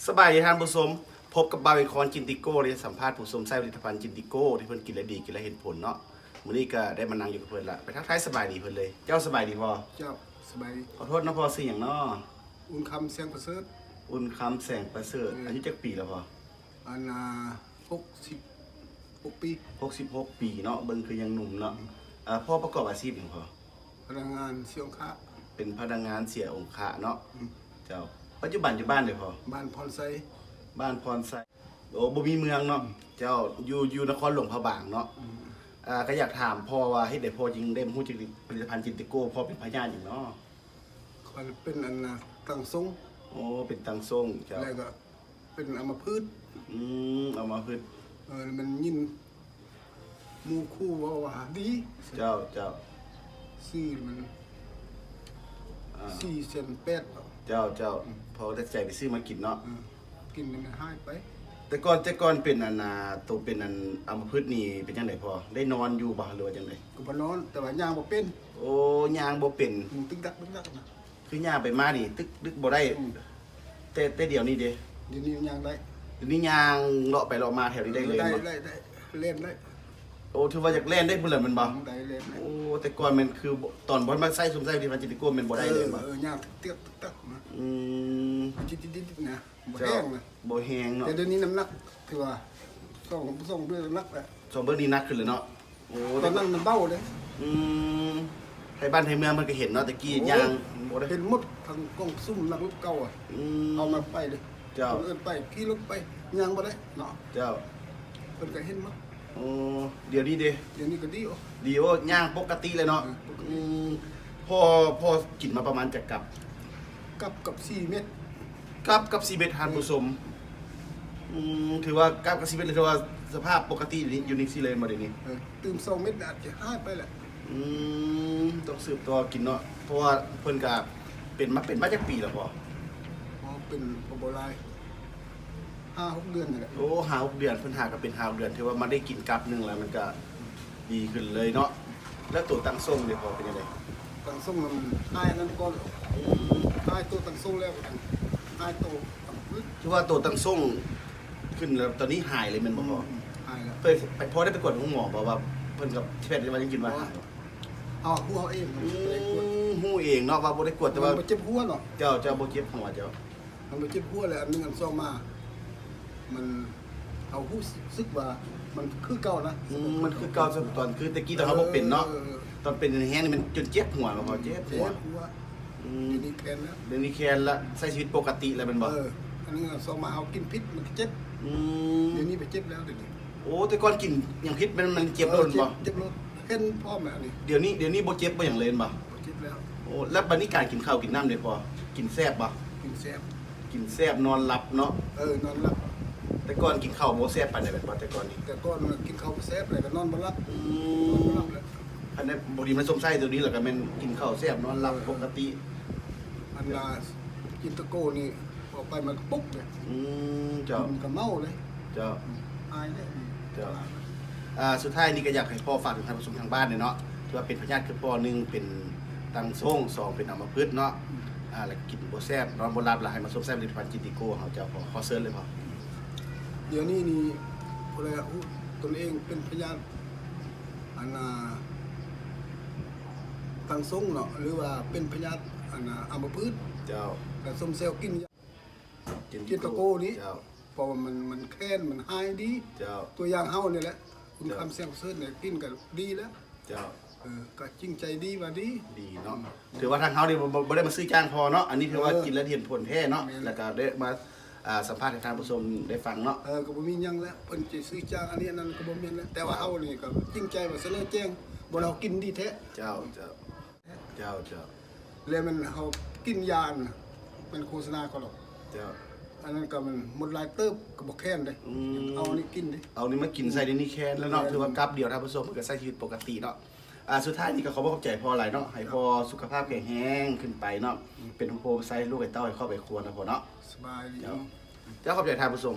สบายดีท่านผู้ชมพบกับบาวิคอนจินติโก้ในสัมภาษณ์ผู้ชมใช้ผลิตภัณฑ์จินติโก้ที่เพิ่นกินแล้วดีกินแล้วเห็นผลเนาะมื้อนี้ก็ได้มานั่งอยู่กับเพิ่นละไปทักทายสบายดีเพิ่นเลยเจ้าสบายดีพอ เจ้าสบายดีขอโทษนะพอซื้อหยังเนาะอุ่นคำเสียงประเสริฐอุ่นคำแสงประเสริฐอายุจักปีแล้วพออัน66 ปี66 ปีเนาะเบิ่งคือยังหนุ่มเนาะพ่อประกอบอาชีพหยังพอพนักงานเสียงค้าเป็นพนักงานเสียองค์คะเนาะเจ้าปัจจุบันอยู่บ้านเลยพอบ้านพรไซบ้านพรไซโอ้บ่มีเมืองเนาะเจ้าอยู่นครหลวงพระบางเนาะก็อยากถามพ่อว่าเฮ็ดได้พ่อจริงได้ฮู้จักผลิตภัณฑ์จินติโก้พ่อเป็นพยานอยู่เนาะมันเป็นอันตั้งทรงโอ้เป็นตังทรงเจ้าแล้วก็เป็นอัมพฤกษ์เอามาพึ่งมันยินหมู่คู่ว่าดีเจ้าซื้อมัน4 เซน8เจ้าพอได้ใจไปซื้อมากินเนาะกินมันหายไปแต่ก่อนเป็นตัวเป็นอัมพฤกษ์นี่เป็นจังไดพอได้นอนอยู่บ่หรือว่าจังไดก็บ่นอนแต่ว่าย่างบ่เป็นโอ้ย่างบ่เป็นตึกดักนะคือย่างไปมานี่ตึกบ่ได้แต่เดี๋ยวนี้เด้เดี๋ยวนี้ย่างได้เดี๋ยวนี้ย่างเลาะไปเลาะมาแถวนี้ได้เลยได้เล่นได้โอ้ถือว่าอยากเล่นได้พุ่นล่ะมันบ่ได้เล่นโอ้แต่ก่อนมันคือตอนบ่มาใส่ซุมใส่ที่มันจิตโกมันบ่ได้เลยบ่ย่างเตี้ยตักนะจิตนะบ่แห้งนะบ่แห้งเนาะแต่เดี๋ยวนี้น้ำหนักคือว่าส่งด้วยน้ำหนักแหละส่งเบิ่งนี่นักขึ้นเลยเนาะโอ้ตอนนั้นมันเบ้าเลยให้บ้านให้เมืองมันก็เห็นเนาะตะกี้ย่างบ่ได้เห็นหมดทางกล้องซุ่มนักรบเก่าอ่ะเอามาไปเลยเจ้าเอิ้นไปขี่รถไปย่างบ่ได้เนาะเจ้าเพิ่นก็เห็นมั้งโอ้เดี๋ยวนี้ก็ดีดีโอย่างปกติเลยเนาะพ่อกินมาประมาณจักกับ4 เม็ดกับ4เม็ดทานผู้ชมถือว่ากับ4เม็ดเลยถือว่าสภาพปกติอยู่นี่สิเลยมาเดี๋ยวนี้ตื่ม2 เม็ดอาจจะหายไปแหละต้องสืบตัวกินเนาะเพราะว่าเพิ่นก็เป็นมาจักปีแล้วพอเป็นโบราณ5-6 เดือนนี่แหละโอ้5-6 เดือนเพิ่นหาก็เป็น5-6 เดือนถือว่ามาได้กินกับนึงแล้วมันก็ดีขึ้นเลยเนาะแล้วตัวตั้งทรงเนี่ยพอเป็นยังไงตั้งทรงมันหายนั่นก่อนหายตัวตั้งทรงแล้วหายตัวถือว่าตัวตั้งทรงขึ้นแล้วตอนนี้หายเลยแม่นบ่พอหายแล้วไปพอได้ไปกวดหมอบอกว่าเพิ่นกับแพทย์ว่ายังกินว่าหายฮู้เอาเองฮู้เองเนาะว่าบ่ได้กวดแต่ว่าบ่เจ็บหัวเนาะเจ้าบ่เจ็บหัวเจ้ามันบ่เจ็บหัวเลยอันนึงอัน2มามันเอารู้สึกว่ามันคือเก่านะมันคือเก่าตอนคือตะกี้ตอนเฮาบ่เป็นเนาะตอนเป็นแห้งนี่มันจนเจ็บหัวบ่พอเจ็บหัวเดี๋ยวนี้แคนแล้วเดี๋ยวนี้แคนละใช้ชีวิตปกติแล้วมันบ่อันนึงอัน2มาเอากินพิษมันเจ็บเดี๋ยวนี้ไปเจ็บแล้วเดี๋ยวนี้โอ้แต่ก่อนกินอย่างพิษมันเจ็บโดนบ่เจ็บโดนเห็นพ่อแม่นี่เดี๋ยวนี้บ่เจ็บบ่หยังเลยบ่เจ็บแล้วโอ้แล้วบัดนี้การกินข้าวกินน้ำได้พอกินแซ่บบ่กินแซ่บนอนหลับเนาะนอนหลับแต่ก่อนกินข้าวบ่แซ่บปานใดแบบว่าแต่ก่อนนี่แต่ก่อนกินข้าวแซ่บเลยก็นอนบ่หลับเลยอันนี้บ่ดีมันสมไส้ตัวนี้แหละก็แม่นกินข้าวแซ่บนอนหลับปกติอันลากินตะโกนี่ออกไปมันปุ๊บเลยเจ้ามันก็เมาเลยเจ้าอายเลยเจ้าสุดท้ายนี่ก็อยากให้พ่อฝากถึงท่านผู้ชมทางบ้านเนี่ยเนาะที่ว่าเป็นพยาธิคือพ่อ1เป็นตังส่ง2เป็นอัมพฤกษ์เนาะแล้วกินบ่แซ่บนอนบ่หลับแล้วให้มาสมแซ่บผลิตภัณฑ์จินติโก้เฮาเจ้าขอเชิญเลยพ่อเดี๋ยวนี้นี่อะไรตนเองเป็นพยาธิตังส่งเนาะหรือว่าเป็นพยาธิอัมพฤกษ์เจ้าแต่สมเซลกินตะโกนี้เพราะมันแค้นมันหายดีตัวอย่างเฮานี่แหละคุณคำเสียงเซิร์ชเนี่ยกินกันดีแล้วเจ้าก็จริงใจดีว่าดีเนาะถือว่าทางเฮานี่บ่ได้มาซื้อจ้างพอเนาะอันนี้ถือว่ากินแล้วเห็นผลแท้เนาะแล้วก็ได้มาสัมภาษณ์ให้ทางผู้ชมได้ฟังเนาะก็บ่มีหยังแล้วเพิ่นสิซื้อจ้างอันนี้นั้นก็บ่แม่นแล้วแต่ว่าเฮานี่ก็จริงใจว่าเสนอแจ้งบ่เรากินดีแท้เจ้าแล้วมันเฮากินยาเป็นโฆษณาเขาหรอกเจ้าอันนั้นก็มันหมดหลายเติบก็บ่แค้นเด้เอานี่กินเด้เอานี่มากินใส่ในนี้แค้นแล้วเนาะถือว่ากับเดียวท่านผู้ชมมันก็ใช้ชีวิตปกติเนาะสุดท้ายนี่ก็ขอขอบใจพ่อหลายเนาะให้พ่อสุขภาพแข็งแรงขึ้นไปเนาะเป็นผู้โพใส่ลูกไอ้เต้าให้เข้าไปครัวนะพ่อเนาะสบายดีเจ้าขอบใจท่านผู้ชม